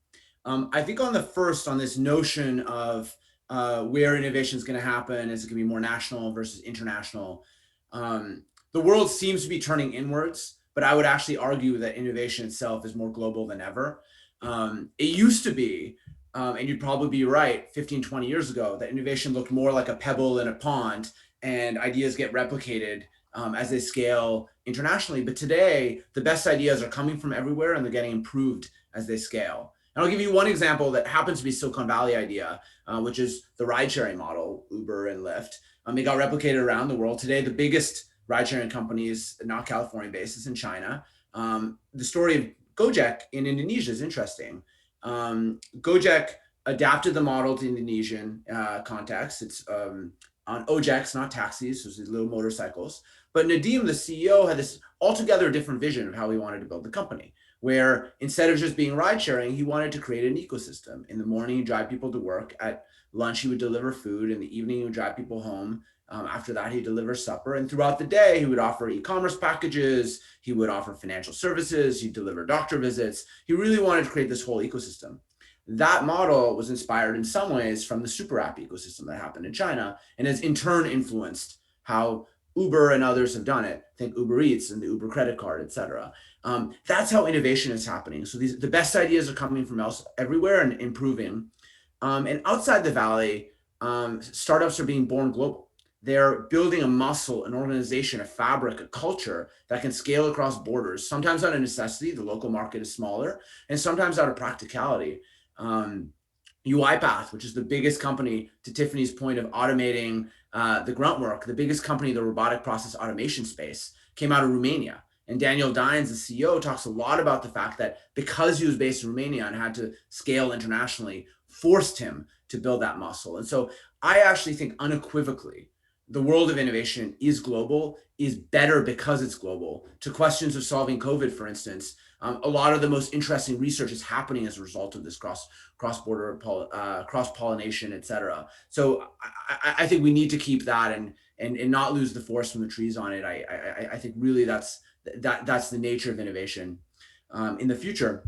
I think on this notion of where innovation is going to happen, is it going to be more national versus international? The world seems to be turning inwards, but I would actually argue that innovation itself is more global than ever. It used to be, and you'd probably be right, 15, 20 years ago, that innovation looked more like a pebble in a pond and ideas get replicated as they scale internationally. But today, the best ideas are coming from everywhere and they're getting improved as they scale. And I'll give you one example that happens to be Silicon Valley idea, which is the ride-sharing model, Uber and Lyft. It got replicated around the world. Today, the biggest ride-sharing companies, not California-based, is in China. The story of Gojek in Indonesia is interesting. Gojek adapted the model to Indonesian context. It's on ojeks, not taxis, so these little motorcycles. But Nadeem, the CEO, had this altogether different vision of how he wanted to build the company, where instead of just being ride sharing, he wanted to create an ecosystem. In the morning, he'd drive people to work. At lunch, he would deliver food. In the evening, he would drive people home. After that, he'd deliver supper. And throughout the day, he would offer e-commerce packages. He would offer financial services. He'd deliver doctor visits. He really wanted to create this whole ecosystem. That model was inspired in some ways from the super app ecosystem that happened in China and has in turn influenced how Uber and others have done it. Think Uber Eats and the Uber credit card, et cetera. That's how innovation is happening. So the best ideas are coming from everywhere and improving. And outside the Valley, startups are being born global. They're building a muscle, an organization, a fabric, a culture that can scale across borders, sometimes out of necessity, the local market is smaller, and sometimes out of practicality. UiPath, which is the biggest company, to Tiffany's point of automating the grunt work, the biggest company in the robotic process automation space, came out of Romania. And Daniel Dines, the CEO, talks a lot about the fact that because he was based in Romania and had to scale internationally, forced him to build that muscle. And so I actually think unequivocally, the world of innovation is global, is better because it's global. To questions of solving COVID, for instance, a lot of the most interesting research is happening as a result of this cross-border cross-pollination, et cetera. So I think we need to keep that and not lose the forest from the trees on it. I think really that's the nature of innovation in the future.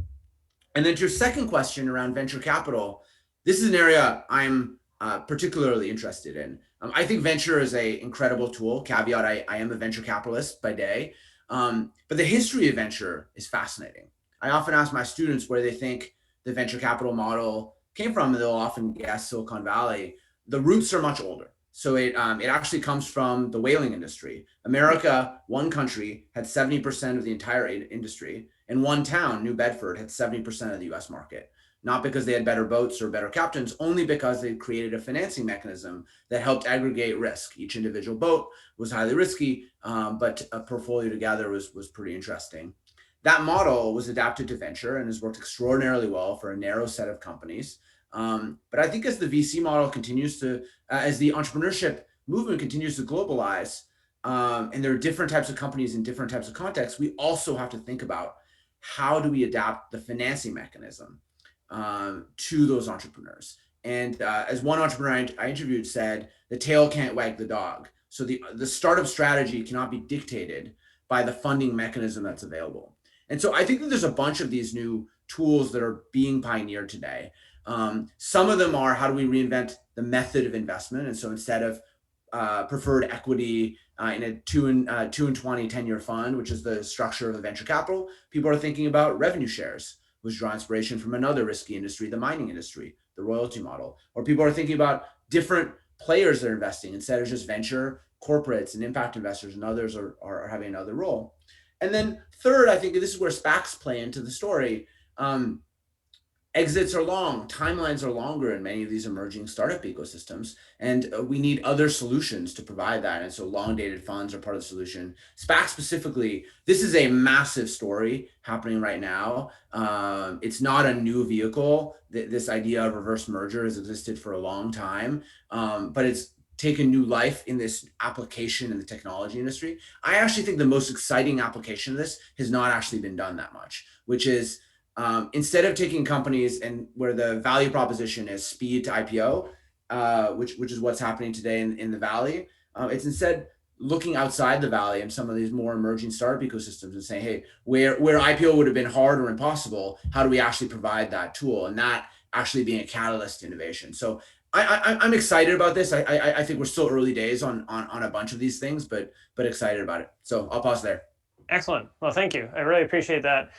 And then to your second question around venture capital, this is an area I'm particularly interested in. I think venture is an incredible tool. Caveat, I am a venture capitalist by day. But the history of venture is fascinating. I often ask my students where they think the venture capital model came from, and they'll often guess Silicon Valley. The roots are much older. So it actually comes from the whaling industry. America, one country, had 70% of the entire industry, and one town, New Bedford, had 70% of the US market. Not because they had better boats or better captains, only because they created a financing mechanism that helped aggregate risk. Each individual boat was highly risky, but a portfolio together was pretty interesting. That model was adapted to venture and has worked extraordinarily well for a narrow set of companies. But I think as the VC model continues to, as the entrepreneurship movement continues to globalize, and there are different types of companies in different types of contexts, we also have to think about how do we adapt the financing mechanism. to those entrepreneurs. And as one entrepreneur I interviewed said, the tail can't wag the dog. So the startup strategy cannot be dictated by the funding mechanism that's available. And so I think that there's a bunch of these new tools that are being pioneered today. Some of them are, how do we reinvent the method of investment? And so instead of preferred equity in a 2 and 20 10-year fund, which is the structure of the venture capital, people are thinking about revenue shares, which draw inspiration from another risky industry, the mining industry, the royalty model. Or people are thinking about different players that are investing instead of just venture corporates and impact investors, and others are having another role. And then third, I think this is where SPACs play into the story. Exits are long, timelines are longer in many of these emerging startup ecosystems, and we need other solutions to provide that. And so long dated funds are part of the solution. SPAC specifically, this is a massive story happening right now. It's not a new vehicle. This idea of reverse merger has existed for a long time, but it's taken new life in this application in the technology industry. I actually think the most exciting application of this has not actually been done that much, which is instead of taking companies and where the value proposition is speed to IPO, which is what's happening today in the Valley, it's instead looking outside the Valley and some of these more emerging startup ecosystems and saying, hey, where IPO would have been hard or impossible, how do we actually provide that tool? And that actually being a catalyst to innovation. So I'm excited about this. I think we're still early days on a bunch of these things, but excited about it. So I'll pause there. Excellent. Well, thank you. I really appreciate that.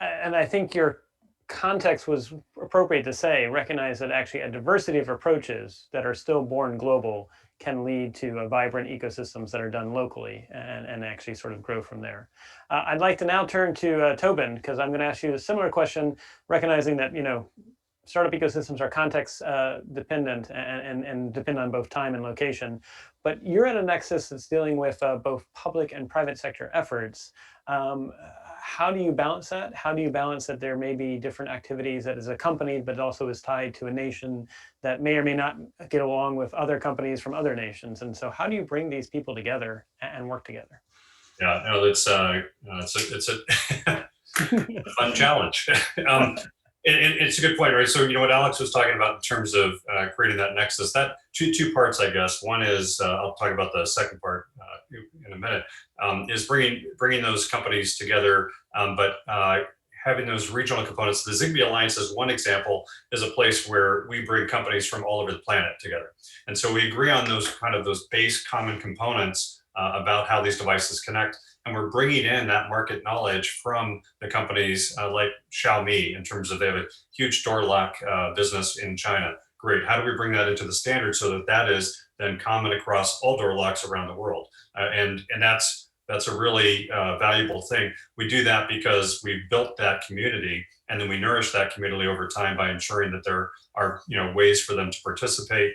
And I think your context was appropriate to say, recognize that actually a diversity of approaches that are still born global can lead to vibrant ecosystems that are done locally and actually sort of grow from there. I'd like to now turn to Tobin, because I'm going to ask you a similar question, recognizing that, startup ecosystems are context dependent and depend on both time and location. But you're at a nexus that's dealing with both public and private sector efforts. How do you balance that? How do you balance that there may be different activities that is accompanied, but also is tied to a nation that may or may not get along with other companies from other nations? And so how do you bring these people together and work together? Yeah, no, it's a fun challenge. It's a good point, right? So, what Alex was talking about in terms of creating that nexus, that two parts, I guess. One is, I'll talk about the second part in a minute, is bringing those companies together, but having those regional components. The Zigbee Alliance, as one example, is a place where we bring companies from all over the planet together. And so we agree on those base common components about how these devices connect. And we're bringing in that market knowledge from the companies like Xiaomi in terms of they have a huge door lock business in China. Great. How do we bring that into the standard so that is then common across all door locks around the world? And that's a really valuable thing. We do that because we've built that community, and then we nourish that community over time by ensuring that there are ways for them to participate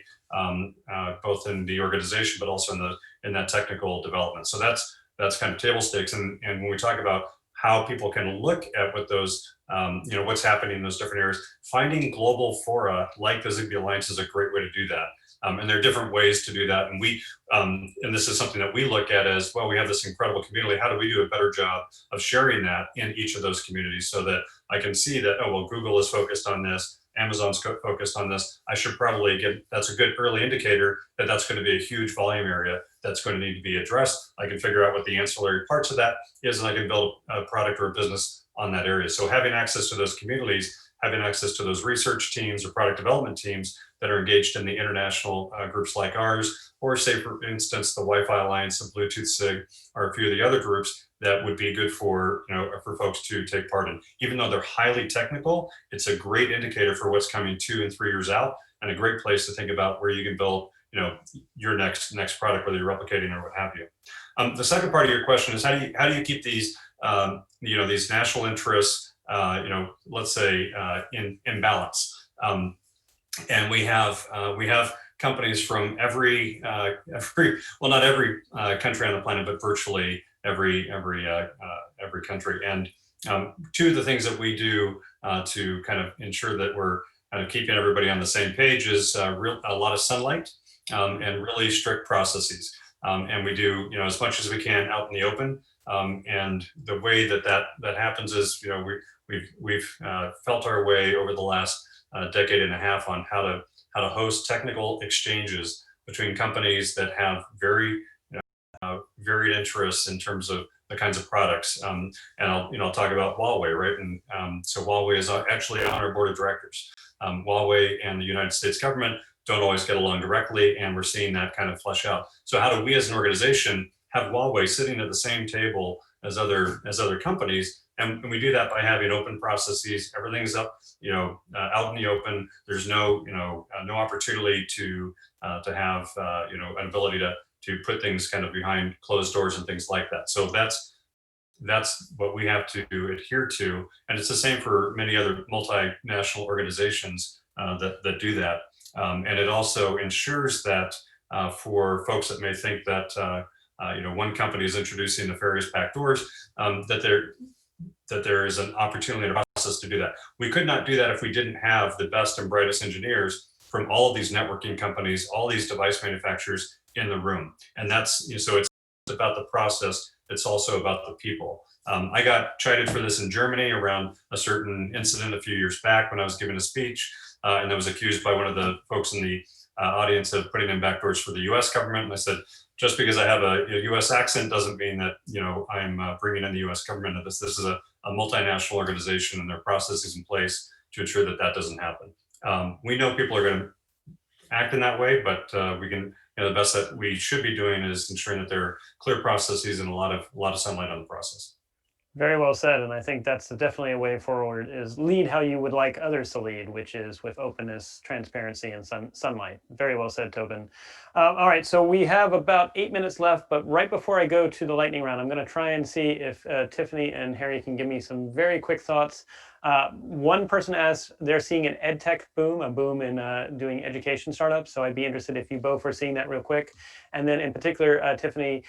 both in the organization but also in that technical development. So that's kind of table stakes. And when we talk about how people can look at what those, what's happening in those different areas, finding global fora like the Zigbee Alliance is a great way to do that. And there are different ways to do that. And and this is something that we look at as, well, we have this incredible community. How do we do a better job of sharing that in each of those communities so that I can see that, oh, well, Google is focused on this, Amazon's focused on this. I should probably that's a good early indicator that that's going to be a huge volume area that's going to need to be addressed. I can figure out what the ancillary parts of that is, and I can build a product or a business on that area. So having access to those communities, having access to those research teams or product development teams that are engaged in the international groups like ours, or say, for instance, the Wi-Fi Alliance and Bluetooth SIG, or a few of the other groups that would be good for for folks to take part in. Even though they're highly technical, it's a great indicator for what's coming 2 and 3 years out, and a great place to think about where you can build your next product, whether you're replicating or what have you. The second part of your question is how do you keep these these national interests let's say in balance. And we have companies from every well, not every country on the planet, but virtually every country. And two of the things that we do to kind of ensure that we're kind of keeping everybody on the same page is a lot of sunlight and really strict processes. And we do as much as we can out in the open. And the way that happens is we we've felt our way over the last decade and a half on how to host technical exchanges between companies that have very varied interests in terms of the kinds of products. And I'll talk about Huawei, right? And so Huawei is actually on our board of directors. Huawei and the United States government don't always get along directly, and we're seeing that kind of flesh out. So how do we as an organization have Huawei sitting at the same table as other companies? And we do that by having open processes. Everything's up, out in the open. There's no opportunity to have an ability to put things kind of behind closed doors and things like that. So that's what we have to adhere to, and it's the same for many other multinational organizations that do that. And it also ensures that for folks that may think that one company is introducing nefarious backdoors, that there is an opportunity in the process to do that. We could not do that if we didn't have the best and brightest engineers from all of these networking companies, all these device manufacturers in the room. And that's, so it's about the process, it's also about the people. I got chided for this in Germany around a certain incident a few years back when I was giving a speech, and I was accused by one of the folks in the audience of putting in backdoors for the US government. And I said, just because I have a US accent doesn't mean that I'm bringing in the US government into this. This is a multinational organization, and there are processes in place to ensure that that doesn't happen. We know people are going to act in that way, but we can, the best that we should be doing is ensuring that there are clear processes and a lot of sunlight on the process. Very well said, and I think that's definitely a way forward, is lead how you would like others to lead, which is with openness, transparency, and sunlight. Very well said, Tobin. All right, so we have about 8 minutes left, but right before I go to the lightning round, I'm going to try and see if Tiffany and Harry can give me some very quick thoughts. One person asked, they're seeing an ed tech boom, a boom in doing education startups, so I'd be interested if you both are seeing that real quick. And then in particular, Tiffany,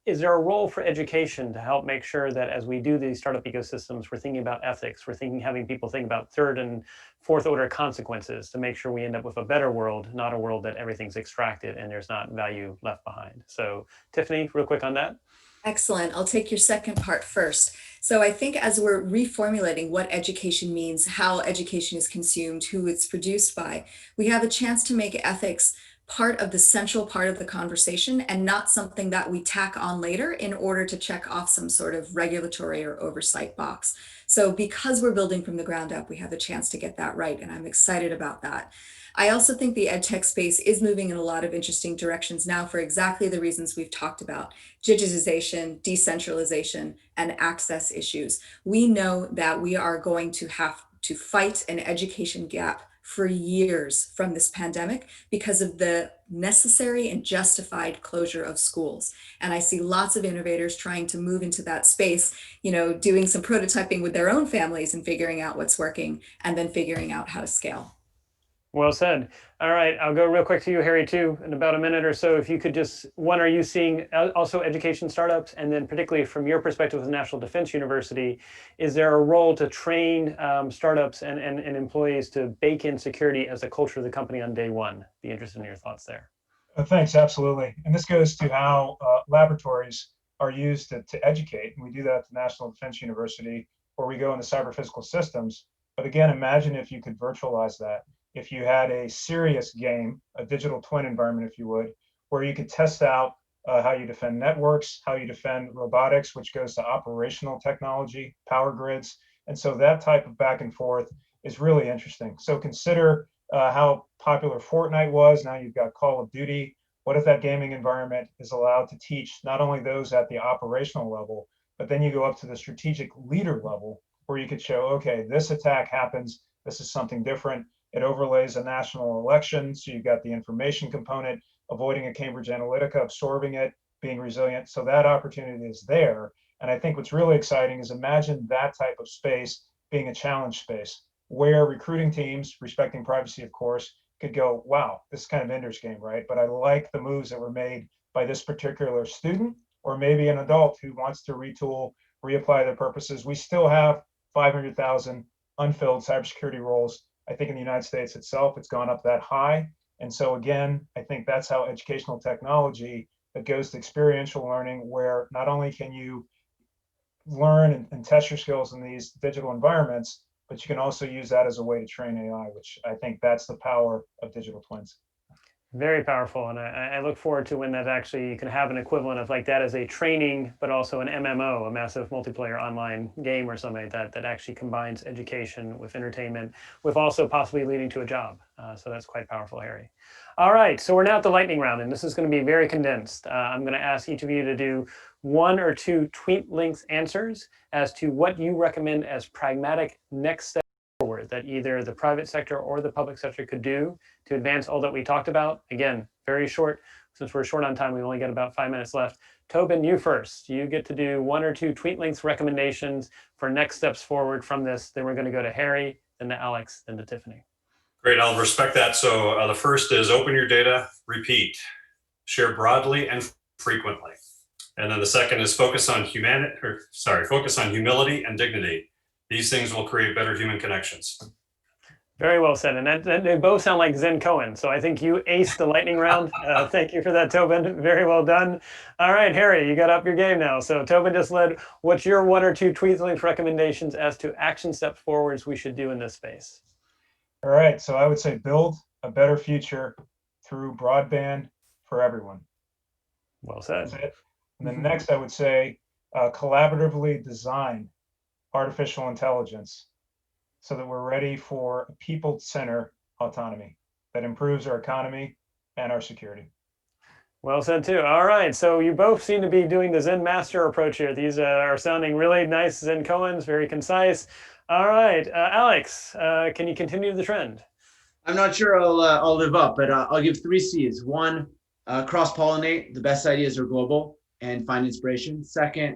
is there a role for education to help make sure that as we do these startup ecosystems, we're thinking about ethics, we're having people think about third and fourth order consequences to make sure we end up with a better world, not a world that everything's extracted and there's not value left behind? So Tiffany, real quick on that. Excellent. I'll take your second part first. So I think as we're reformulating what education means, how education is consumed, who it's produced by, we have a chance to make ethics part of the central part of the conversation and not something that we tack on later in order to check off some sort of regulatory or oversight box. So because we're building from the ground up, we have a chance to get that right, and I'm excited about that. I also think the edtech space is moving in a lot of interesting directions now for exactly the reasons we've talked about: digitization, decentralization, and access issues. We know that we are going to have to fight an education gap for years from this pandemic because of the necessary and justified closure of schools. And I see lots of innovators trying to move into that space, doing some prototyping with their own families and figuring out what's working and then figuring out how to scale. Well said. All right, I'll go real quick to you, Harry, too, in about a minute or so. If you could just, one, are you seeing also education startups? And then particularly from your perspective with National Defense University, is there a role to train startups and employees to bake in security as a culture of the company on day one? Be interested in your thoughts there. Thanks, absolutely. And this goes to how laboratories are used to educate. And we do that at the National Defense University, where we go into cyber physical systems. But again, imagine if you could virtualize that. If you had a serious game, a digital twin environment, if you would, where you could test out how you defend networks, how you defend robotics, which goes to operational technology, power grids. And so that type of back and forth is really interesting. So consider how popular Fortnite was. Now you've got Call of Duty. What if that gaming environment is allowed to teach not only those at the operational level, but then you go up to the strategic leader level where you could show, okay, this attack happens, this is something different. It overlays a national election, so you've got the information component, avoiding a Cambridge Analytica, absorbing it, being resilient. So that opportunity is there. And I think what's really exciting is imagine that type of space being a challenge space where recruiting teams, respecting privacy, of course, could go, wow, this is kind of Ender's Game, right? But I like the moves that were made by this particular student, or maybe an adult who wants to retool, reapply their purposes. We still have 500,000 unfilled cybersecurity roles. I think in the United States itself, it's gone up that high. And so again, I think that's how educational technology that goes to experiential learning, where not only can you learn and test your skills in these digital environments, but you can also use that as a way to train AI, which I think that's the power of digital twins. Very powerful, and I look forward to when that actually you can have an equivalent of like that as a training, but also an MMO, a massive multiplayer online game or something like that actually combines education with entertainment, with also possibly leading to a job. So that's quite powerful, Harry. All right, so we're now at the lightning round, and this is going to be very condensed. I'm going to ask each of you to do 1 or 2 tweet length answers as to what you recommend as pragmatic next steps forward that either the private sector or the public sector could do to advance all that we talked about. Again, very short. Since we're short on time, we only got about 5 minutes left. Tobin, you first. You get to do 1 or 2 tweet length recommendations for next steps forward from this. Then we're going to go to Harry, then to Alex, then to Tiffany. Great, I'll respect that. So the first is open your data, repeat, share broadly and frequently. And then the second is focus on humility and dignity. These things will create better human connections. Very well said. And they both sound like Zen Cohen. So I think you aced the lightning round. Thank you for that, Tobin. Very well done. All right, Harry, you got up your game now. So Tobin just led. What's your 1 or 2 tweet length recommendations as to action step forwards we should do in this space? All right, so I would say build a better future through broadband for everyone. Well said. That's it. And then next, I would say collaboratively design artificial intelligence so that we're ready for a people-centered autonomy that improves our economy and our security. Well said too. All right, so you both seem to be doing the Zen master approach here. These are sounding really nice Zen Cohens, very concise. All right, Alex, can you continue the trend? I'm not sure I'll live up, but I'll give 3 C's. 1, cross-pollinate. The best ideas are global and find inspiration. 2nd,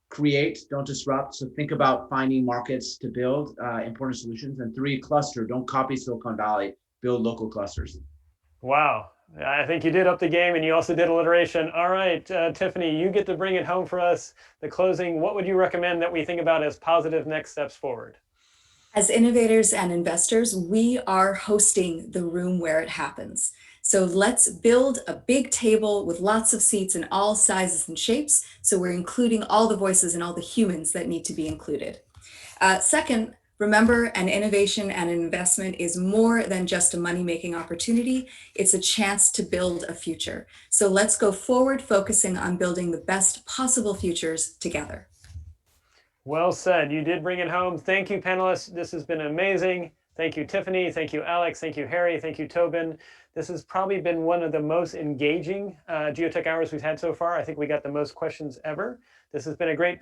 create, don't disrupt. So think about finding markets to build important solutions. And 3, cluster, don't copy Silicon Valley, build local clusters. Wow, I think you did up the game, and you also did alliteration. All right, Tiffany, you get to bring it home for us. The closing, what would you recommend that we think about as positive next steps forward? As innovators and investors, we are hosting the room where it happens. So let's build a big table with lots of seats in all sizes and shapes. So we're including all the voices and all the humans that need to be included. Second, remember, an innovation and an investment is more than just a money-making opportunity. It's a chance to build a future. So let's go forward, focusing on building the best possible futures together. Well said. You did bring it home. Thank you, panelists. This has been amazing. Thank you, Tiffany. Thank you, Alex. Thank you, Harry. Thank you, Tobin. This has probably been one of the most engaging Geotech hours we've had so far. I think we got the most questions ever. This has been a great